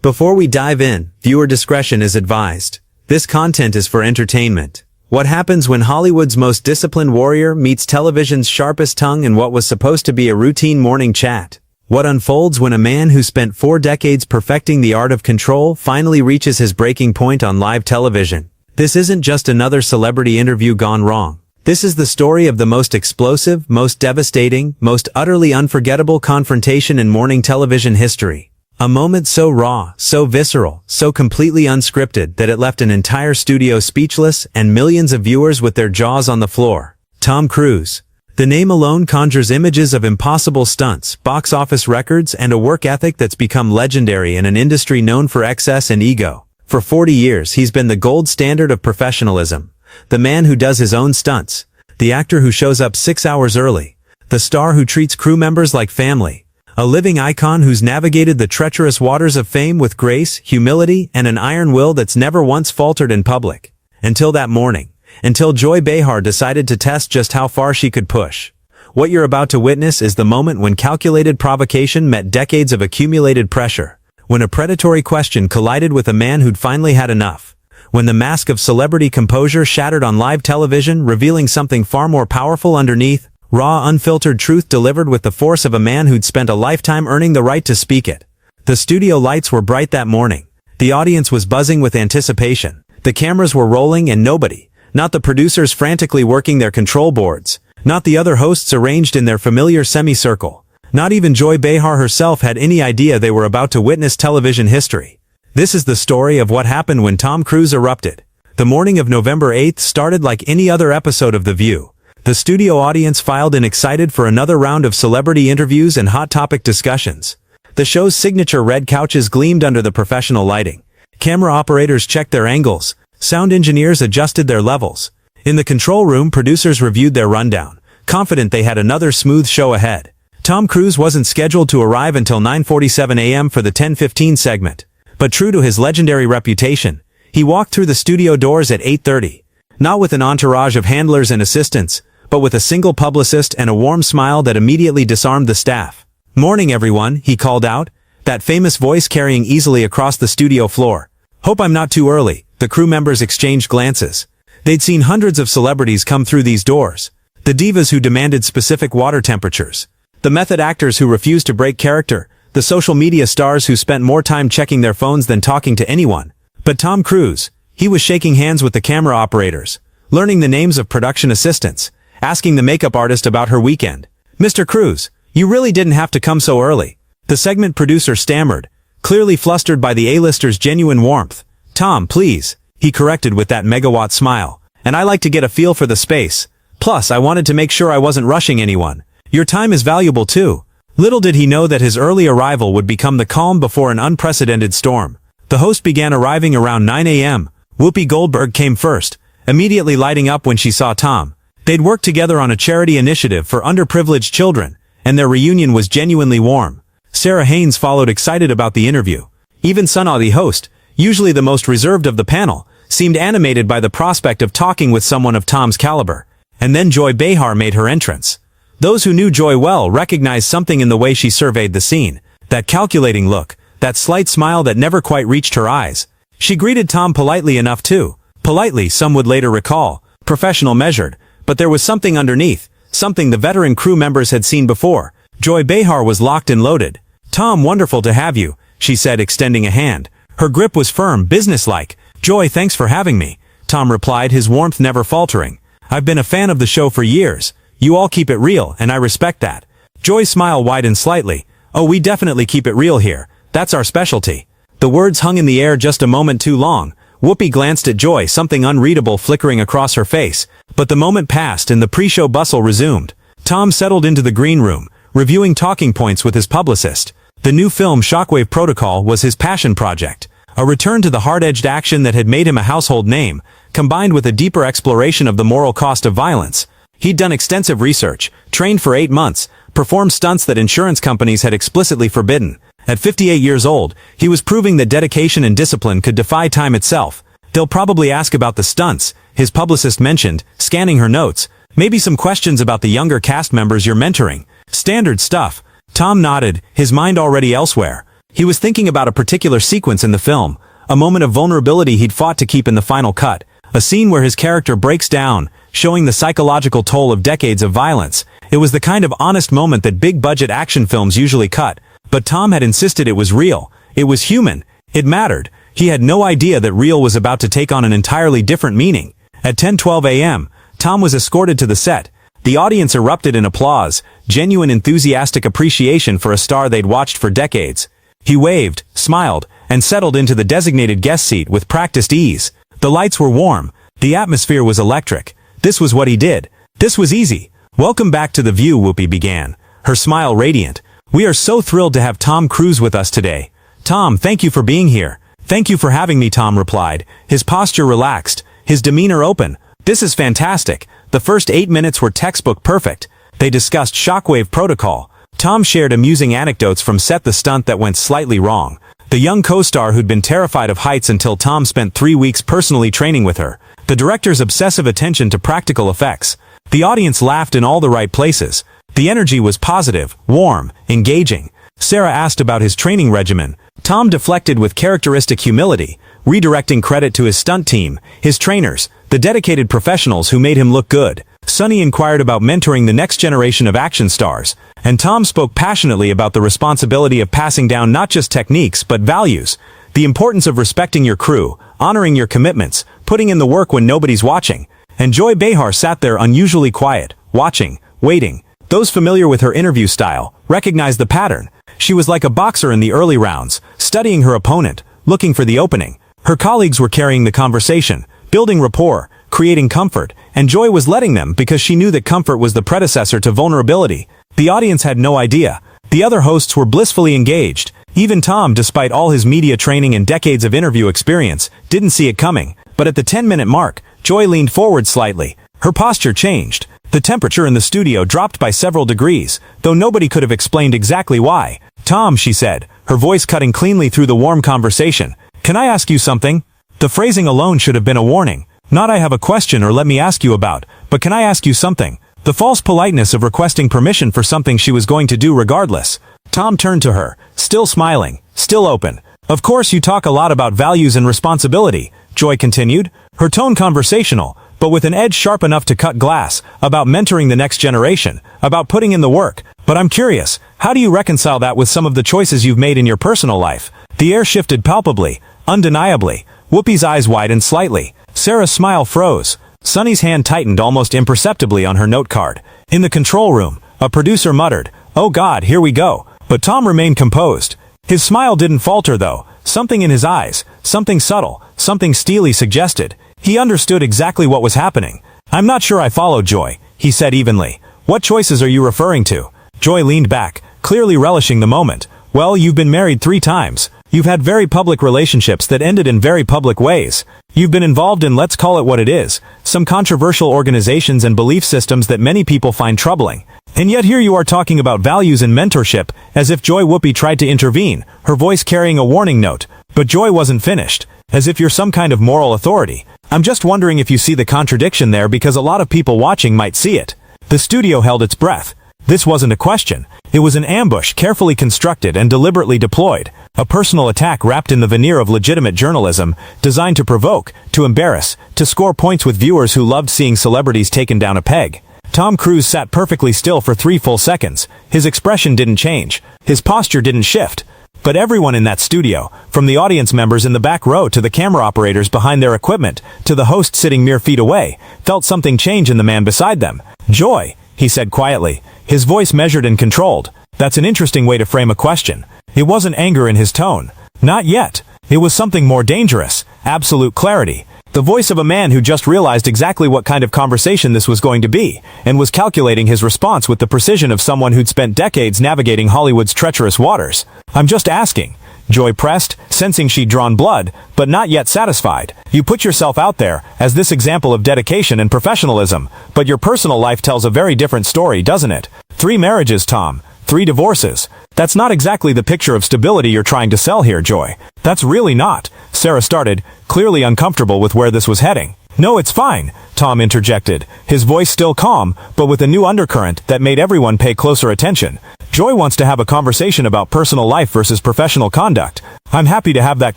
Before we dive in, viewer discretion is advised. This content is for entertainment. What happens when Hollywood's most disciplined warrior meets television's sharpest tongue in what was supposed to be a routine morning chat? What unfolds when a man who spent 4 decades perfecting the art of control finally reaches his breaking point on live television? This isn't just another celebrity interview gone wrong. This is the story of the most explosive, most devastating, most utterly unforgettable confrontation in morning television history. A moment so raw, so visceral, so completely unscripted that it left an entire studio speechless and millions of viewers with their jaws on the floor. Tom Cruise. The name alone conjures images of impossible stunts, box office records, and a work ethic that's become legendary in an industry known for excess and ego. For 40 years he's been the gold standard of professionalism. The man who does his own stunts. The actor who shows up 6 hours early. The star who treats crew members like family. A living icon who's navigated the treacherous waters of fame with grace, humility, and an iron will that's never once faltered in public. Until that morning. Until Joy Behar decided to test just how far she could push. What you're about to witness is the moment when calculated provocation met decades of accumulated pressure. When a predatory question collided with a man who'd finally had enough. When the mask of celebrity composure shattered on live television, revealing something far more powerful underneath. Raw, unfiltered truth delivered with the force of a man who'd spent a lifetime earning the right to speak it. The studio lights were bright that morning. The audience was buzzing with anticipation. The cameras were rolling and nobody, not the producers frantically working their control boards, not the other hosts arranged in their familiar semicircle, not even Joy Behar herself had any idea they were about to witness television history. This is the story of what happened when Tom Cruise erupted. The morning of November 8th started like any other episode of The View. The studio audience filed in excited for another round of celebrity interviews and hot topic discussions. The show's signature red couches gleamed under the professional lighting. Camera operators checked their angles. Sound engineers adjusted their levels. In the control room, producers reviewed their rundown, confident they had another smooth show ahead. Tom Cruise wasn't scheduled to arrive until 9:47 a.m. for the 10:15 segment. But true to his legendary reputation, he walked through the studio doors at 8:30. Not with an entourage of handlers and assistants, but with a single publicist and a warm smile that immediately disarmed the staff. "Morning, everyone," he called out, that famous voice carrying easily across the studio floor. "Hope I'm not too early." The crew members exchanged glances. They'd seen hundreds of celebrities come through these doors. The divas who demanded specific water temperatures. The method actors who refused to break character. The social media stars who spent more time checking their phones than talking to anyone. But Tom Cruise, he was shaking hands with the camera operators, learning the names of production assistants, asking the makeup artist about her weekend. "Mr. Cruise, you really didn't have to come so early." The segment producer stammered, clearly flustered by the A-lister's genuine warmth. "Tom, please," he corrected with that megawatt smile. "And I like to get a feel for the space. Plus, I wanted to make sure I wasn't rushing anyone. Your time is valuable too." Little did he know that his early arrival would become the calm before an unprecedented storm. The host began arriving around 9 a.m. Whoopi Goldberg came first, immediately lighting up when she saw Tom. They'd worked together on a charity initiative for underprivileged children, and their reunion was genuinely warm. Sarah Haynes followed, excited about the interview. Even Sunna, the host, usually the most reserved of the panel, seemed animated by the prospect of talking with someone of Tom's caliber. And then Joy Behar made her entrance. Those who knew Joy well recognized something in the way she surveyed the scene. That calculating look, that slight smile that never quite reached her eyes. She greeted Tom politely enough too. Politely, some would later recall. Professional, measured. But there was something underneath, something the veteran crew members had seen before. Joy Behar was locked and loaded. "Tom, wonderful to have you," she said, extending a hand. Her grip was firm, businesslike. "Joy, thanks for having me," Tom replied, his warmth never faltering. "I've been a fan of the show for years. You all keep it real, and I respect that." Joy's smile widened slightly. "Oh, we definitely keep it real here. That's our specialty." The words hung in the air just a moment too long. Whoopi glanced at Joy, something unreadable flickering across her face. But the moment passed and the pre-show bustle resumed. Tom settled into the green room, reviewing talking points with his publicist. The new film Shockwave Protocol was his passion project. A return to the hard-edged action that had made him a household name, combined with a deeper exploration of the moral cost of violence. He'd done extensive research, trained for 8 months, performed stunts that insurance companies had explicitly forbidden. At 58 years old, he was proving that dedication and discipline could defy time itself. "They'll probably ask about the stunts," his publicist mentioned, scanning her notes. "Maybe some questions about the younger cast members you're mentoring." "Standard stuff." Tom nodded, his mind already elsewhere. He was thinking about a particular sequence in the film, a moment of vulnerability he'd fought to keep in the final cut, a scene where his character breaks down, showing the psychological toll of decades of violence. It was the kind of honest moment that big-budget action films usually cut, but Tom had insisted it was real, it was human, it mattered. He had no idea that real was about to take on an entirely different meaning. At 10:12 a.m., Tom was escorted to the set. The audience erupted in applause, genuine enthusiastic appreciation for a star they'd watched for decades. He waved, smiled, and settled into the designated guest seat with practiced ease. The lights were warm. The atmosphere was electric. This was what he did. This was easy. "Welcome back to The View," Whoopi began, her smile radiant. "We are so thrilled to have Tom Cruise with us today." "Tom, thank you for being here." "Thank you for having me," Tom replied, his posture relaxed, his demeanor open. "This is fantastic." The first 8 minutes were textbook perfect. They discussed shockwave protocol. Tom shared amusing anecdotes from set, the stunt that went slightly wrong, the young co-star who'd been terrified of heights until Tom spent 3 weeks personally training with her, the director's obsessive attention to practical effects. The audience laughed in all the right places. The energy was positive, warm, engaging. Sarah asked about his training regimen. Tom deflected with characteristic humility, redirecting credit to his stunt team, his trainers, the dedicated professionals who made him look good. Sunny inquired about mentoring the next generation of action stars, and Tom spoke passionately about the responsibility of passing down not just techniques but values, the importance of respecting your crew, honoring your commitments, putting in the work when nobody's watching. And Joy Behar sat there unusually quiet, watching, waiting. Those familiar with her interview style recognized the pattern. She was like a boxer in the early rounds, studying her opponent, looking for the opening. Her colleagues were carrying the conversation, building rapport, creating comfort, and Joy was letting them because she knew that comfort was the predecessor to vulnerability. The audience had no idea. The other hosts were blissfully engaged. Even Tom, despite all his media training and decades of interview experience, didn't see it coming. But at the 10-minute mark, Joy leaned forward slightly. Her posture changed. The temperature in the studio dropped by several degrees, though nobody could have explained exactly why. "Tom," she said, her voice cutting cleanly through the warm conversation, "can I ask you something?" The phrasing alone should have been a warning. Not "I have a question" or "let me ask you about," but "can I ask you something?" The false politeness of requesting permission for something she was going to do regardless. Tom turned to her, still smiling, still open. "Of course you talk a lot about values and responsibility," Joy continued, her tone conversational, but with an edge sharp enough to cut glass, "about mentoring the next generation, about putting in the work. But I'm curious, how do you reconcile that with some of the choices you've made in your personal life?" The air shifted palpably, undeniably. Whoopi's eyes widened slightly. Sarah's smile froze. Sunny's hand tightened almost imperceptibly on her note card. In the control room, a producer muttered, "Oh God, here we go." But Tom remained composed. His smile didn't falter though. Something in his eyes, something subtle, something steely suggested. He understood exactly what was happening. "I'm not sure I follow, Joy," he said evenly. "What choices are you referring to?" Joy leaned back, clearly relishing the moment. "Well, you've been married 3 times. You've had very public relationships that ended in very public ways. You've been involved in, let's call it what it is, some controversial organizations and belief systems that many people find troubling. And yet here you are talking about values and mentorship, as if Joy." Whoopi tried to intervene, her voice carrying a warning note. But Joy wasn't finished. "As if you're some kind of moral authority. I'm just wondering if you see the contradiction there, because a lot of people watching might see it." The studio held its breath. This wasn't a question. It was an ambush carefully constructed and deliberately deployed. A personal attack wrapped in the veneer of legitimate journalism, designed to provoke, to embarrass, to score points with viewers who loved seeing celebrities taken down a peg. Tom Cruise sat perfectly still for 3 full seconds. His expression didn't change. His posture didn't shift. But everyone in that studio, from the audience members in the back row to the camera operators behind their equipment, to the host sitting mere feet away, felt something change in the man beside them. "Joy," he said quietly, his voice measured and controlled. "That's an interesting way to frame a question." It wasn't anger in his tone. Not yet. It was something more dangerous. Absolute clarity. The voice of a man who just realized exactly what kind of conversation this was going to be, and was calculating his response with the precision of someone who'd spent decades navigating Hollywood's treacherous waters. "I'm just asking," Joy pressed, sensing she'd drawn blood, but not yet satisfied. "You put yourself out there as this example of dedication and professionalism, but your personal life tells a very different story, doesn't it? 3 marriages, Tom. 3 divorces. That's not exactly the picture of stability you're trying to sell here, Joy." "That's really not," Sarah started, clearly uncomfortable with where this was heading. "No, it's fine," Tom interjected, his voice still calm, but with a new undercurrent that made everyone pay closer attention. Joy wants to have a conversation about personal life versus professional conduct. I'm happy to have that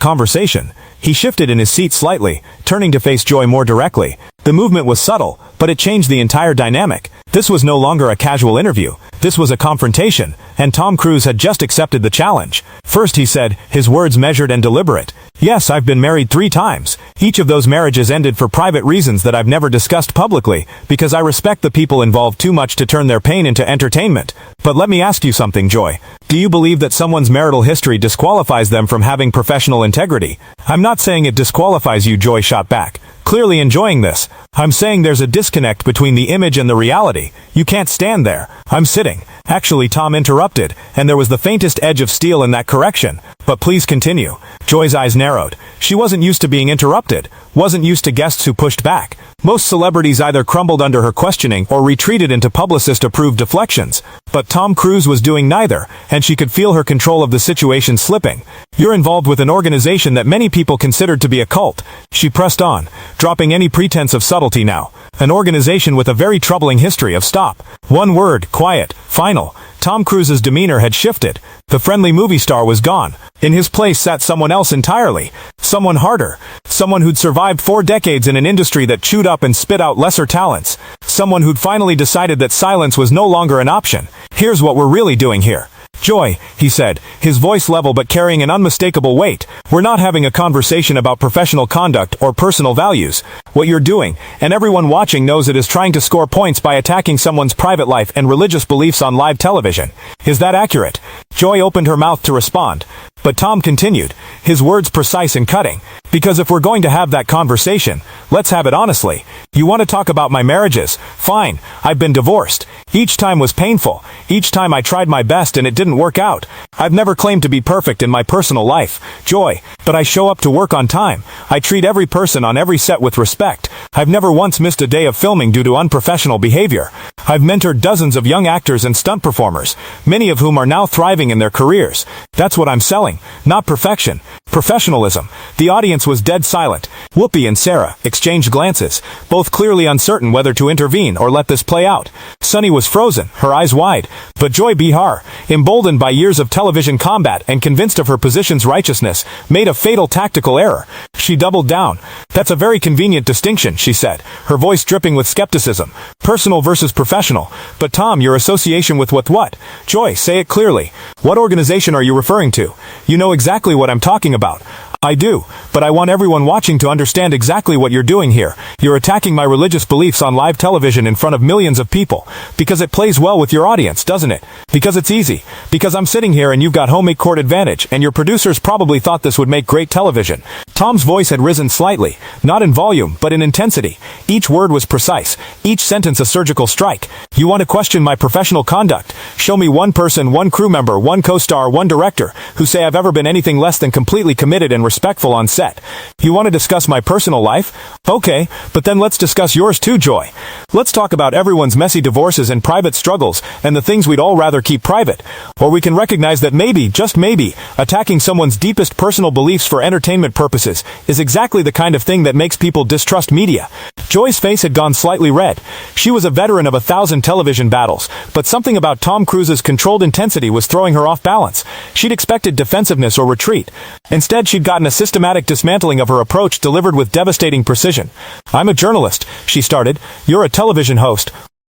conversation. He shifted in his seat slightly, turning to face Joy more directly. The movement was subtle, but it changed the entire dynamic. This was no longer a casual interview. This was a confrontation, and Tom Cruise had just accepted the challenge. First, he said, his words measured and deliberate. Yes, I've been married 3 times. Each of those marriages ended for private reasons that I've never discussed publicly, because I respect the people involved too much to turn their pain into entertainment. But let me ask you something, Joy. Do you believe that someone's marital history disqualifies them from having professional integrity? I'm not saying it disqualifies you, Joy shot back, clearly enjoying this. I'm saying there's a disconnect between the image and the reality. You can't stand there. I'm sitting. Actually, Tom interrupted, and there was the faintest edge of steel in that correction. But please continue. Joy's eyes narrowed. She wasn't used to being interrupted, wasn't used to guests who pushed back. Most celebrities either crumbled under her questioning or retreated into publicist-approved deflections. But Tom Cruise was doing neither, and she could feel her control of the situation slipping. You're involved with an organization that many people considered to be a cult. She pressed on, dropping any pretense of subtlety now. An organization with a very troubling history of stop. One word, quiet, final. Tom Cruise's demeanor had shifted. The friendly movie star was gone. In his place sat someone else entirely. Someone harder. Someone who'd survived 4 decades in an industry that chewed up and spit out lesser talents. Someone who'd finally decided that silence was no longer an option. Here's what we're really doing here. Joy, he said, his voice level but carrying an unmistakable weight. We're not having a conversation about professional conduct or personal values. What you're doing, and everyone watching knows it, is trying to score points by attacking someone's private life and religious beliefs on live television. Is that accurate? Joy opened her mouth to respond. But Tom continued, his words precise and cutting. Because if we're going to have that conversation, let's have it honestly. You want to talk about my marriages? Fine, I've been divorced. Each time was painful. Each time I tried my best and it didn't work out. I've never claimed to be perfect in my personal life, Joy, but I show up to work on time. I treat every person on every set with respect. I've never once missed a day of filming due to unprofessional behavior. I've mentored dozens of young actors and stunt performers, many of whom are now thriving in their careers. That's what I'm selling, not perfection. Professionalism. The audience was dead silent. Whoopi and Sarah exchanged glances, both clearly uncertain whether to intervene or let this play out. Sunny was frozen, her eyes wide. But Joy Behar, emboldened by years of television combat and convinced of her position's righteousness, made a fatal tactical error. She doubled down. That's a very convenient distinction, she said, her voice dripping with skepticism. Personal versus professional. But Tom, your association with what? Joy, say it clearly. What organization are you referring to? You know exactly what I'm talking about. I do, but I want everyone watching to understand exactly what you're doing here. You're attacking my religious beliefs on live television in front of millions of people. Because it plays well with your audience, doesn't it? Because it's easy. Because I'm sitting here and you've got home court advantage, and your producers probably thought this would make great television. Tom's voice had risen slightly, not in volume, but in intensity. Each word was precise, each sentence a surgical strike. You want to question my professional conduct? Show me one person, one crew member, one co-star, one director, who say I've ever been anything less than completely committed and respectful on set. You want to discuss my personal life? Okay, but then let's discuss yours too, Joy. Let's talk about everyone's messy divorces and private struggles and the things we'd all rather keep private. Or we can recognize that maybe, just maybe, attacking someone's deepest personal beliefs for entertainment purposes is exactly the kind of thing that makes people distrust media. Joy's face had gone slightly red. She was a veteran of 1,000 television battles, but something about Tom Cruise's controlled intensity was throwing her off balance. She'd expected defensiveness or retreat. Instead, she'd gotten a systematic dismantling of her approach delivered with devastating precision. I'm a journalist, she started. You're a television host.